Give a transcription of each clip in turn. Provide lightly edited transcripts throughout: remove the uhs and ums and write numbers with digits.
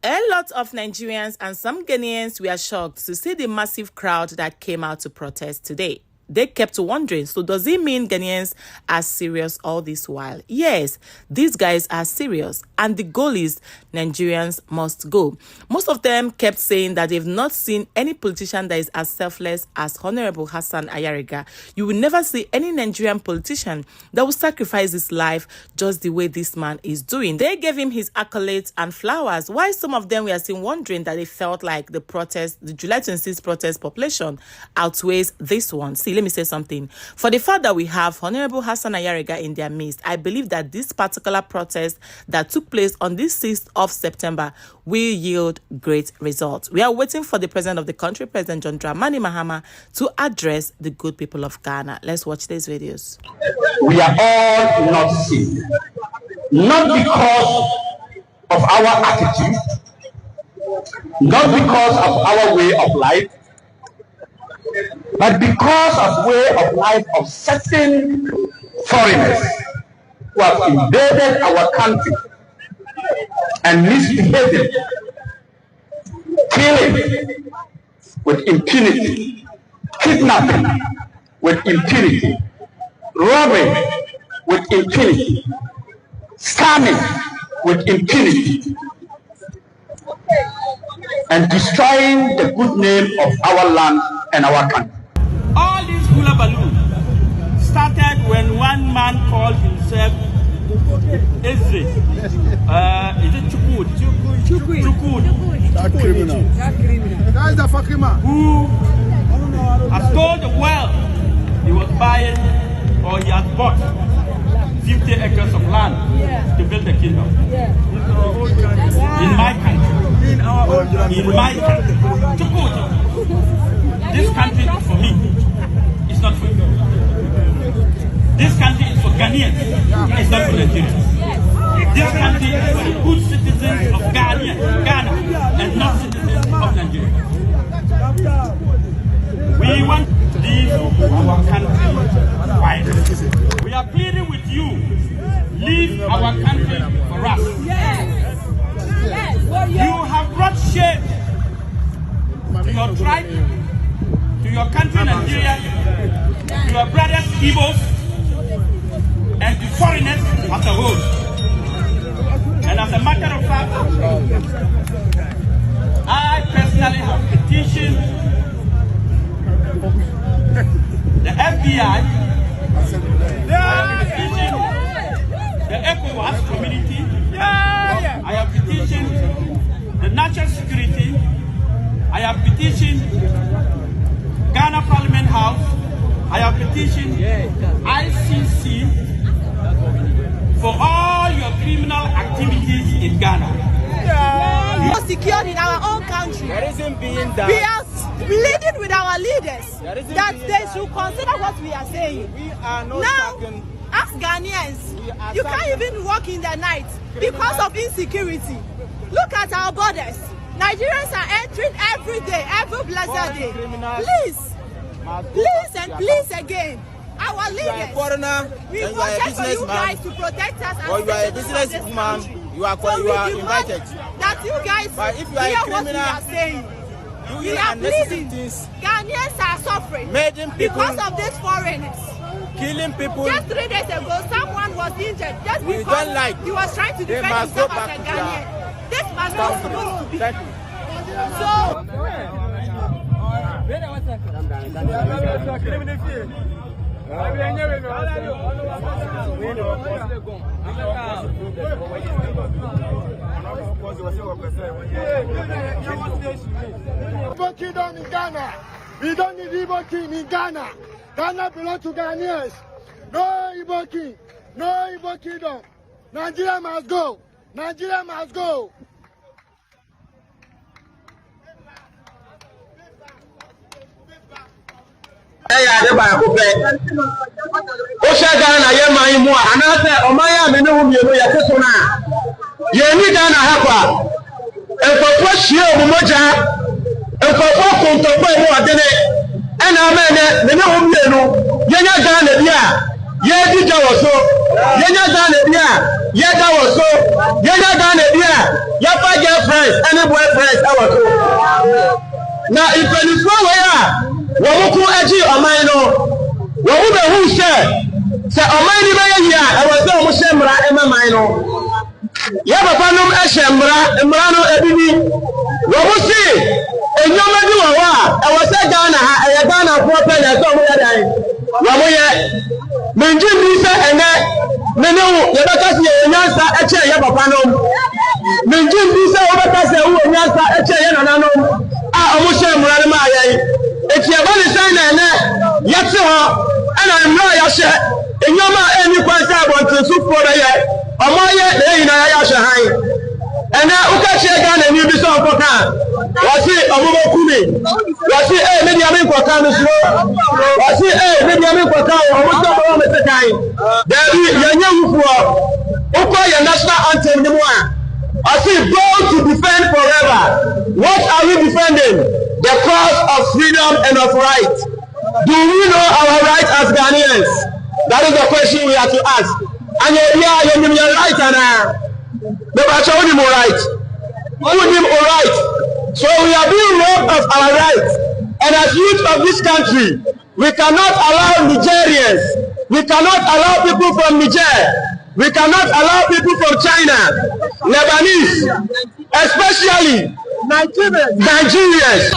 A lot of Nigerians and some Ghanaians were shocked to see the massive crowd that came out to protest today. They kept wondering, so does it mean Ghanaians are serious all this while? Yes, these guys are serious, and the goal is Nigerians must go. Most of them kept saying that they've not seen any politician that is as selfless as Honorable Hassan Ayariga. You will never see any Nigerian politician that will sacrifice his life just the way this man is doing. They gave him his accolades and flowers, while some of them were still wondering that they felt like the July 26th protest population outweighs this one. See, let me say something. For the fact that we have Honorable Hassan Ayariga in their midst, I believe that this particular protest that took place on this 6th of September will yield great results. We are waiting for the president of the country, President John Dramani Mahama, to address the good people of Ghana. Let's watch these videos. We are all not sick, not because of our attitude, not because of our way of life, but because of way of life of certain foreigners who have invaded our country and misbehaving, killing with impunity, kidnapping with impunity, robbing with impunity, scamming with impunity, and destroying the good name of our land and our country. All this hula balloon started when one man called himself Ezra. Is it Chukud? Chukud. That criminal. That is the fucking man. Who has told the world he was buying, or he has bought 50 acres of land to build a kingdom. In my country. In my country. Chukud. This country is for me. It's not for you. This country is for Ghanaians. It's not for Nigerians. This country is for the good citizens of Ghana, and not citizens of Nigeria. We want to leave our country quiet. We are pleading with you, leave our country for us. You have brought shame to your tribe, to your country Nigeria, to your brothers Igbos, and to foreigners as a whole. And as a matter of fact, I personally have petitioned the FBI, the ECOWAS community, I have petitioned the national security, I have petitioned Ghana Parliament House, I have petitioned ICC for all your criminal activities in Ghana. We are secured in our own country. We are pleading with our leaders that they should consider what we are saying. Now, as Ghanaians, you can't even walk in the night because of insecurity. Look at our borders. Nigerians are entering every day, every blessed day. Please and please again, our leaders, we wanted for you guys to protect us and you are a businesswoman, you are invited. That you guys hear what we are saying. We are pleading. Ghanaians are suffering because of these foreigners. Killing people. Just 3 days ago, someone was injured just because he was trying to defend himself as a Ghanaian. This was not supposed to be. So, Igbo kingdom in Ghana. We don't need Igbo king in Ghana. Ghana belongs to Ghanaians. No Igbo king. No Igbo kingdom. Nigeria must go. Nigeria must go. Ghana ye mu anase omaya me ne hu mienu ye keso na ye ni Ghana hakwa efofo hie omumoja efofo kontogbo mu adene ena me ne hu mienu ye nya Ghana bia Ye dija was so. Yenya Ghana dia. Yeda was so. Yenya Ghana dia. Yapa girlfriends and boyfriends our so. Now if any flow where Wamuku Eji Omaino. Wamu who share. Say Omaini Maya, I was no Mushemra Emma Mino. Yabapanum Eshemra, Emrano Ebini. Wamusi. And you may do a while. I was at Ghana, I had done a proper and somewhere. Wamuya, Minjin Lisa and that Menu, Yabakasi, Yasa, Eche, Yabapanum. Minjin Lisa, Yabakasi, Yasa, Eche, Yanano. Ah, Mushem Ranamaya. It's your body sign and that. Yatsa, and I'm not Yasha. In your mind, any question about to soup for the year. Amaya, they in Ayasha High. And now, Ukachi again, and you be so for time. Was it a woman Kumi? Was it a medium for time? Was it a medium for time? Or what's up on the time? There is a young for Ukoya national anthem. I see goal to defend forever. What are we defending? The cause of freedom and of right. Do we know our right as Ghanaians? That is the question we have to ask. And you're right, and the Bacha would more right. All right. So we are being robbed of our rights. And as youth of this country, we cannot allow Nigerians, we cannot allow people from Niger, we cannot allow people from China, Lebanese, especially Nigerians.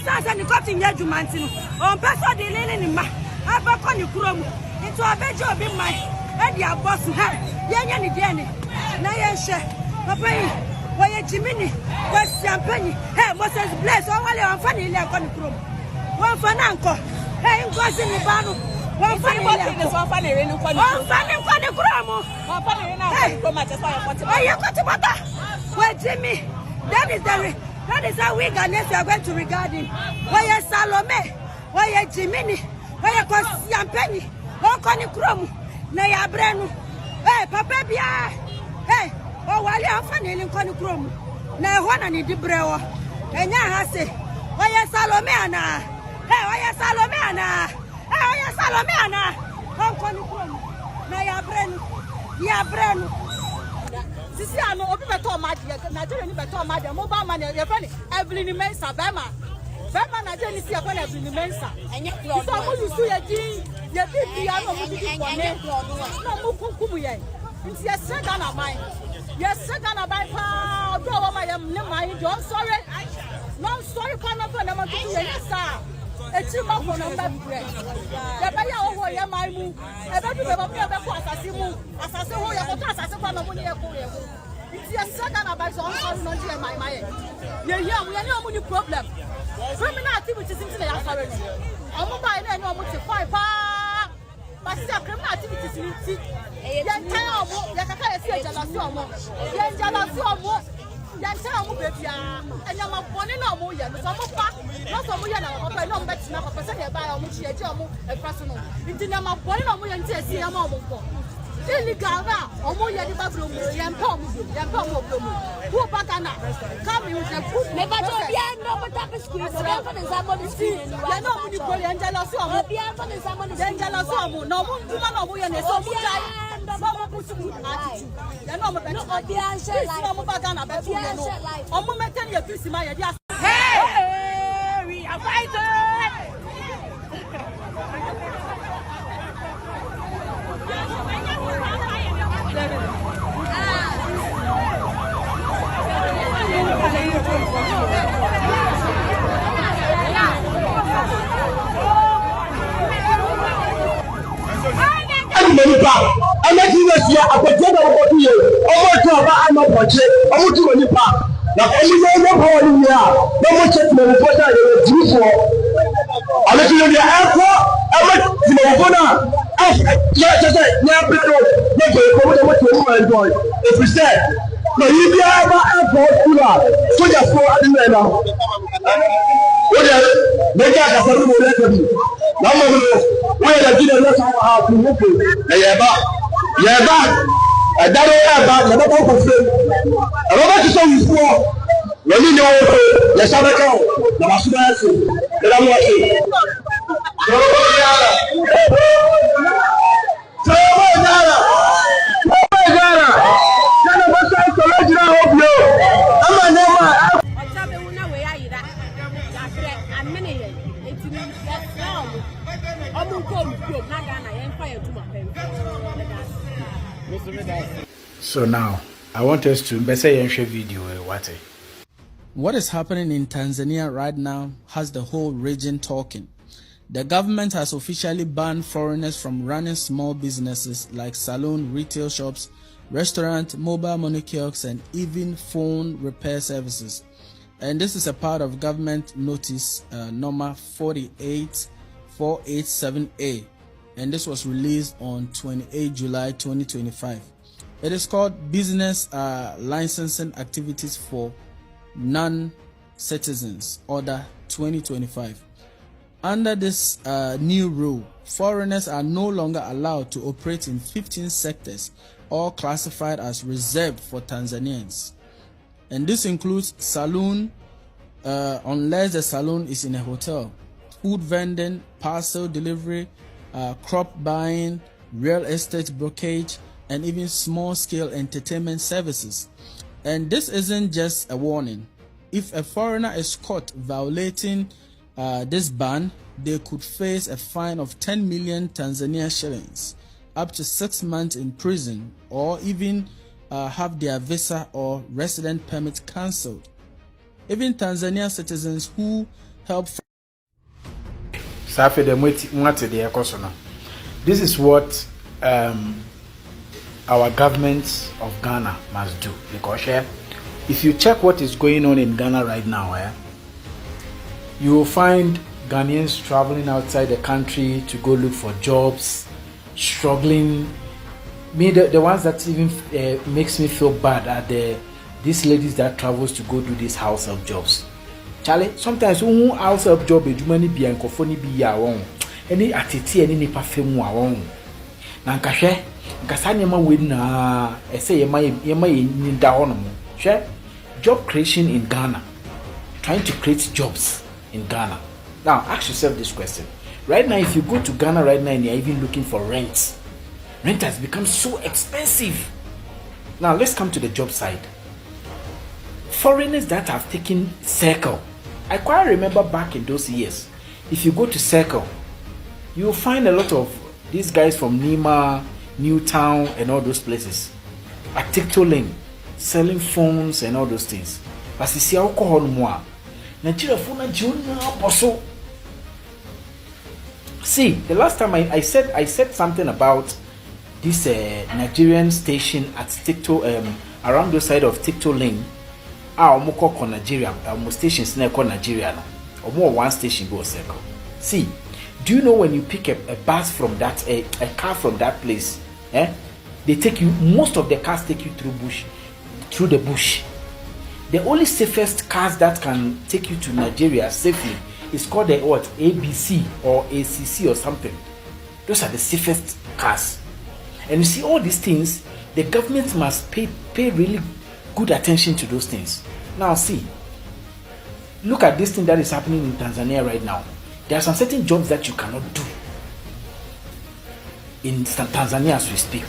Asa ni koti nyeju mantinu on peso de lele ni ma abako ni kuromu into abejo obi mai e di abosu ha yenye ni de ni na ye hye papa yi woye jimini kwasiampanyi hey Moses bless on wale on fa ni ile ko ni kuromu won fa na nko hey ngozi ni banu won fa ni ile so fa ni re ni ko ni won fa ni ko ni kuromu won fa ni re na ko ni kuromu je so ye koti bata we jimi that is how we Ghanaians are going to regard him. Why Salome? Why Jimini? Why Kosiampeni? Why Koni Krum? Naya Brenu? Hey, Papa Bia! Hey, oh, while you're funny in Koni Krum. Now, one and the Brewer. And Yahase. Why Salomena? Hey, why Salomena? Hey, why Salomena? Why Koni Krum? Naya Brenu? Ya Brenu. Sisi ano obi beto mad Nigeria ni beto mad mobile money your friend Evelyn Mensa Bema Nigeria ni si your friend Evelyn Mensa enye club so mo yusu ye din ye bibi ano mo didi bone no mo kunkumu ye nti ye sega na mai pa odo wo ma ye ne mai do sorry pa na fa na ma tutu ye sa echi ma ko na mba bre ye ba ya wo ye mai mu e ba du be ba be ko asase mu asase ho ye ko asase kwa na mo ni ye ko ye ko nti ye sega na ba so on no je mai ye here mu ye ni omu ni problem criminal activities nti na ya sare ni omu ba ina ni omu ti fine pa ba si criminal activities ni ti ye tan omu ye kaka ye si jealousy omu ye jealousy omu yancha omu bebia enyama boni na omu ye no so omu pa no so omu ye na papa no mbeti na papa se ye ba omu chi eje omu efraso no nti nyama boni na omu ye nti esi ya ma omu ko illegal na omu ye di bablo mu ye mpa omu blomu who bakana come with the food me ba to bia no but school so bia for the zamoni school ya no omu ni ko ye jealousy omu bia for the zamoni jealousy omu no omu nduma na omu ye na so omu dai no put good attitude ya no omu better obia share life omu bakana better no omu meten ye peace ma ye dia hey we are fighting I'm not even here. I could take over here. Over to about I'm not watching. I want to go back. Now, only no power in here. No more check my reporter. I'm not in the airport. I'm not in the corner. Yeah, just like, yeah, if we said, no, you be our airport cooler. So just go out in there now. What else? Make us a little more record. Now, where the dinner not how to look at. Yeah, back. I don't have back. I don't know what to say. I don't want to show you for. When you know, let's have a cow. I'm So now, I want us to share video. What is happening in Tanzania right now has the whole region talking. The government has officially banned foreigners from running small businesses like salon, retail shops, restaurant, mobile money kiosks, and even phone repair services. And this is a part of government notice number 48487A, and this was released on 28 July 2025. It is called Business Licensing Activities for Non-Citizens Order 2025. Under this new rule, foreigners are no longer allowed to operate in 15 sectors, all classified as reserved for Tanzanians. And this includes saloon, unless the saloon is in a hotel, food vending, parcel delivery, crop buying, real estate brokerage, and even small-scale entertainment services. And this isn't just a warning. If a foreigner is caught violating this ban, they could face a fine of 10 million Tanzania shillings, up to 6 months in prison, or even have their visa or resident permit cancelled. Even Tanzania citizens who help. This is what our government of Ghana must do, because if you check what is going on in Ghana right now, you will find Ghanaians traveling outside the country to go look for jobs, struggling. The ones that even makes me feel bad are these ladies that travels to go do these house help jobs. Charlie, sometimes when house help job is money be and kofoni be ya won. Any atiti any nipa femu won. Na nkahwe nkasa nyema we na ese yema nyinda hono mo. Hwe job creation in Ghana. Trying to create jobs in Ghana. Now ask yourself this question. Right now, if you go to Ghana right now and you're even looking for rent has become so expensive. Now let's come to the job side. Foreigners that have taken Circle. I quite remember back in those years. If you go to Circle, you'll find a lot of these guys from Nima, Newtown, and all those places. At TikTok lane, selling phones and all those things. But you see alcohol more. Nigeria phone also. See, the last time I said something about this Nigerian station at TikTok, around the side of TikTok lane. Omoko Nigeria, stations near Nigeria now. Or more one station go circle. See, do you know when you pick a bus from that a car from that place, they take you, most of the cars take you through the bush. The only safest cars that can take you to Nigeria safely is called the ABC or ACC or something. Those are the safest cars. And you see all these things, the government must pay really good attention to those things. Now see, look at this thing that is happening in Tanzania right now. There are some certain jobs that you cannot do in Tanzania as we speak.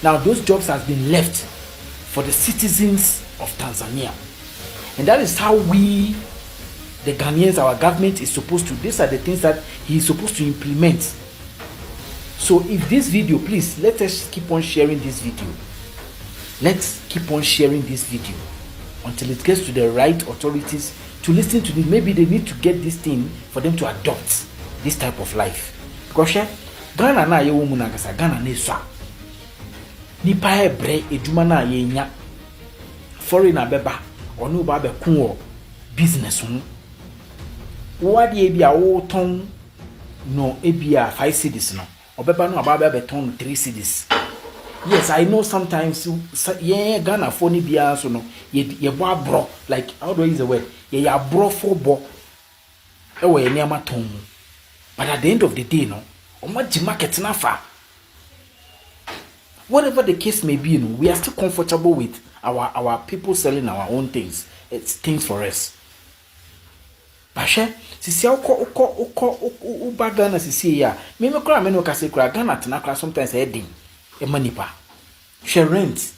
Now those jobs have been left for the citizens of Tanzania. And that is how we, the Ghanaians, our government is supposed to, these are the things that he is supposed to implement. So if this video, please, let us keep on sharing this video. Let's keep on sharing this video until it gets to the right authorities to listen to this. Maybe they need to get this thing for them to adopt this type of life. Because Ghana na ye woman na Ghana ne so. Nipa ebre eduma na ye nya. Foreigner beba onu ba be kun business ho. Wo ade e bia wo ton no e bia 5 cedis no. Obeba no aba be ton 3 cedis. Yes, I know sometimes Ghana for ni bia so no ye bo abro, like how do I use the word? Ye abro for bo. E wo ye niama ton. But at the end of the day no, omaji market na fa. Whatever the case may be, we are still comfortable with our people selling our own things. it's things for us. Bashe, sisi uko Ghana sisi ya. Me kura me no kase kura Ghana tena kura sometimes heading. E manipa. She rent.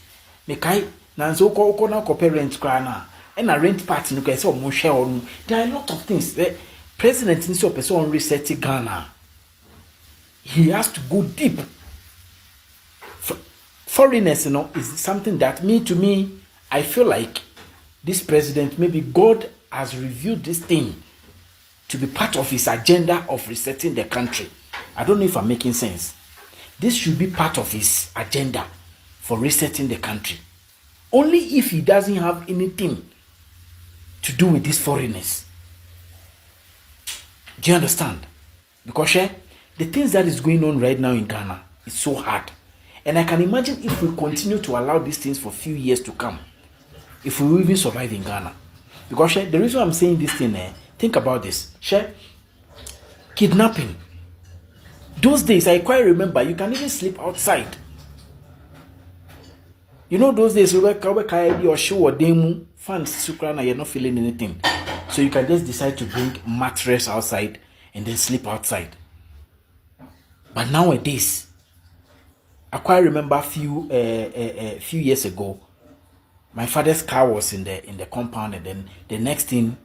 Me kai na nso uko na ko parent kura na. E na rent part no kase o mo share on. There are a lot of things. The president needs to person reset Ghana. He has to go deep. Foreigners, is something that to me, I feel like this president, maybe God has revealed this thing to be part of his agenda of resetting the country. I don't know if I'm making sense. This should be part of his agenda for resetting the country. Only if he doesn't have anything to do with these foreigners. Do you understand? Because the things that is going on right now in Ghana is so hard. And I can imagine if we continue to allow these things for a few years to come, if we will even survive in Ghana. Because the reason I'm saying this thing, think about this. Kidnapping. Those days, I quite remember, you can even sleep outside. You know those days, or show or demo, fans, you're not feeling anything. So you can just decide to bring mattress outside and then sleep outside. But nowadays, I quite remember a few years ago, my father's car was in the compound, and then the next thing,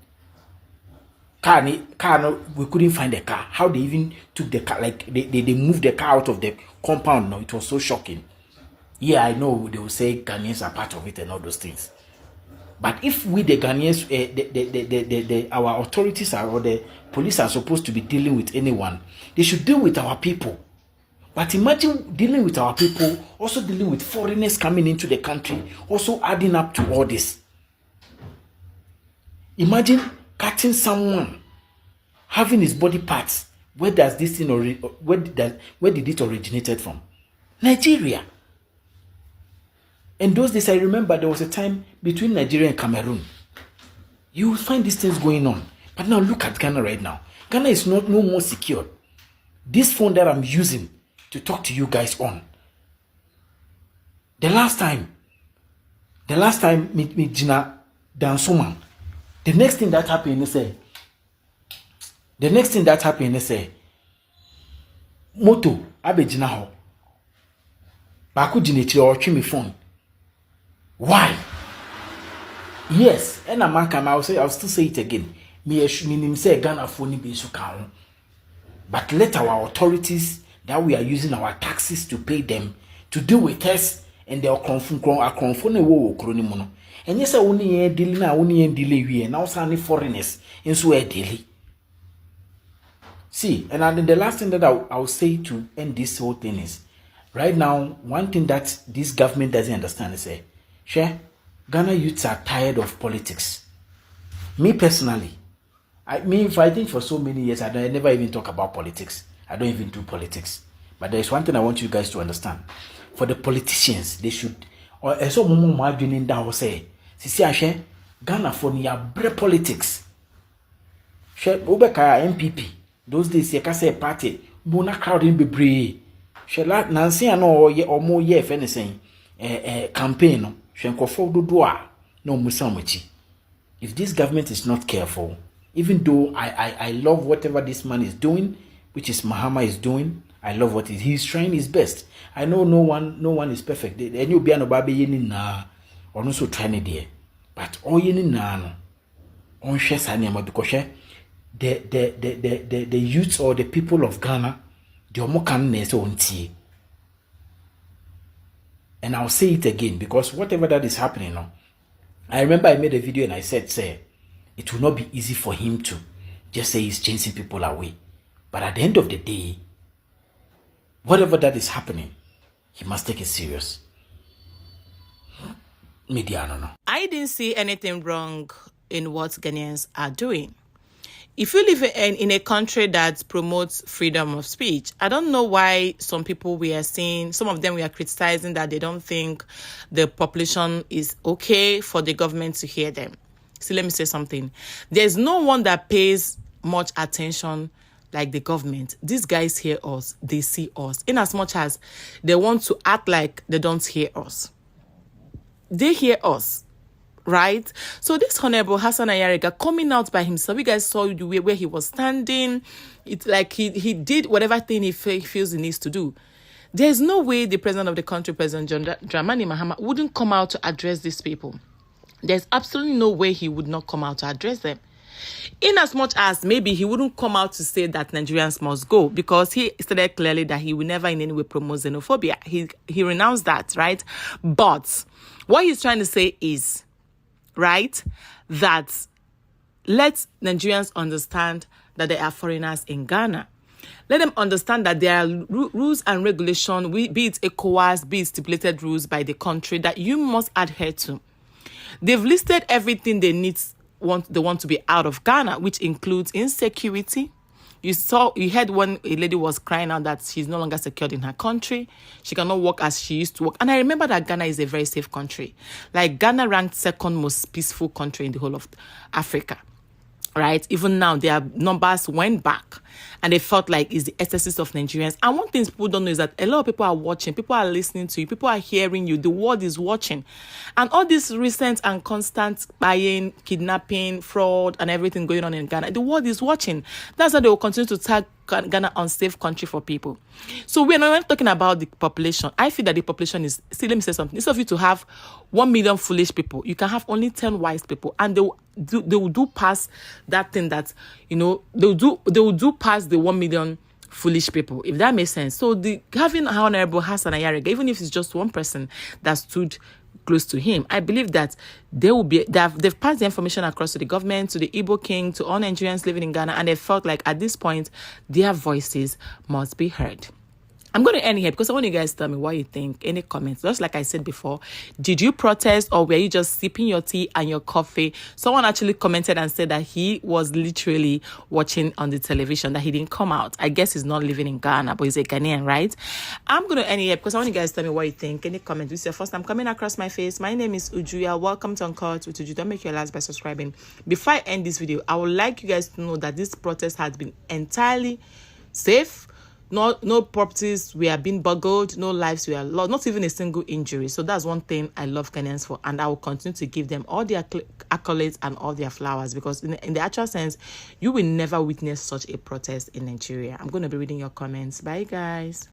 we couldn't find the car. How they even took the car, like they moved the car out of the compound. No, it was so shocking. Yeah, I know they will say Ghanaians are part of it and all those things. But if we the Ghanaians, our authorities or the police are supposed to be dealing with anyone, they should deal with our people. But imagine dealing with our people, also dealing with foreigners coming into the country, also adding up to all this. Imagine catching someone having his body parts. Where does this thing where did it originated from? Nigeria. And those days, I remember there was a time between Nigeria and Cameroon. You will find these things going on. But now look at Ghana right now. Ghana is no more secure. This phone that I'm using to talk to you guys on. The last time me Gina Dansoman. The next thing that happened is moto abe Gina ho. Baku Gina or me phone. Why? Yes, and a man can I'll still say it again. Me say Ghana phone be so count. But let our authorities that we are using our taxes to pay them to deal with us, and they are confronting wo kroni mu no. And yes, only dealing na only delay we now say foreigners in so daily. See, and then the last thing that I'll say to end this whole thing is, right now, one thing that this government doesn't understand is Ghana youths are tired of politics. Me personally, I think for so many years I never even talk about politics. I don't even do politics. But there is one thing I want you guys to understand. For the politicians, they should, or so mumu doing that will say, see, Ghana for near bread politics. Ubeka MPP. Those days, you can say party, bona crowding be brave. Shela Nancy and or more year if anything, campaign. No musamuchi. If this government is not careful, even though I love whatever this man is doing, which is Mahama is doing, I love what he's trying his best. I know no one is perfect. And you be an obabe yeni na or no so trying it there. But all yeni na no on share sanyama because the youths or the people of Ghana, the omokan neso onti. And I'll say it again because whatever that is happening now, I remember I made a video and I said, it will not be easy for him to just say he's chasing people away. But at the end of the day, whatever that is happening, he must take it serious. Media, I don't know. I didn't see anything wrong in what Ghanaians are doing. If you live in a country that promotes freedom of speech, I don't know why some people we are seeing, some of them we are criticizing that they don't think the population is okay for the government to hear them. See, let me say something. There's no one that pays much attention like the government. These guys hear us, they see us. In as much as they want to act like they don't hear us. They hear us. right? So this Honorable Hassan Ayariga coming out by himself, you guys saw the way where he was standing. It's like he did whatever thing he feels he needs to do. There's no way the president of the country, President John Dramani Mahama, wouldn't come out to address these people. There's absolutely no way he would not come out to address them. In as much as maybe he wouldn't come out to say that Nigerians must go, because he stated clearly that he will never in any way promote xenophobia. He renounced that, right? But what he's trying to say is, right, that let Nigerians understand that there are foreigners in Ghana. Let them understand that there are rules and regulations, be it ECOWAS, be it stipulated rules by the country, that you must adhere to. They've listed everything they want to be out of Ghana, which includes insecurity. You heard when a lady was crying out that she's no longer secured in her country. She cannot work as she used to work. And I remember that Ghana is a very safe country. Like, Ghana ranked second most peaceful country in the whole of Africa. Right? Even now, their numbers went back, and they felt like it's the excesses of Nigerians. And one thing people don't know is that a lot of people are watching, people are listening to you, people are hearing you, the world is watching. And all this recent and constant buying, kidnapping, fraud, and everything going on in Ghana, the world is watching. That's why they will continue to tag Ghana unsafe country for people. So we're not talking about the population. I feel that the population is, let me say something. Instead of you to have 1 million foolish people, you can have only 10 wise people, and they will do past that thing that, they will do past the 1 million foolish people, if that makes sense. So having Honorable Hassan Ayariga, even if it's just one person that stood close to him, I believe that they've passed the information across to the government, to the Igbo King, to all Nigerians living in Ghana, and they felt like at this point their voices must be heard. I'm going to end here because I want you guys to tell me what you think. Any comments? Just like I said before, did you protest, or were you just sipping your tea and your coffee? Someone actually commented and said that he was literally watching on the television, that he didn't come out. I guess he's not living in Ghana, but he's a Ghanaian, right? I'm going to end here because I want you guys to tell me what you think. Any comments? This is your first time coming across my face. My name is Ujuya. Welcome to Uncut with Uju. Don't make your last by subscribing. Before I end this video, I would like you guys to know that this protest has been entirely safe. No properties were being burgled, no lives were lost, not even a single injury. So that's one thing I love Ghanaians for, and I will continue to give them all their accolades and all their flowers, because in the actual sense, you will never witness such a protest in Nigeria. I'm going to be reading your comments. Bye, guys.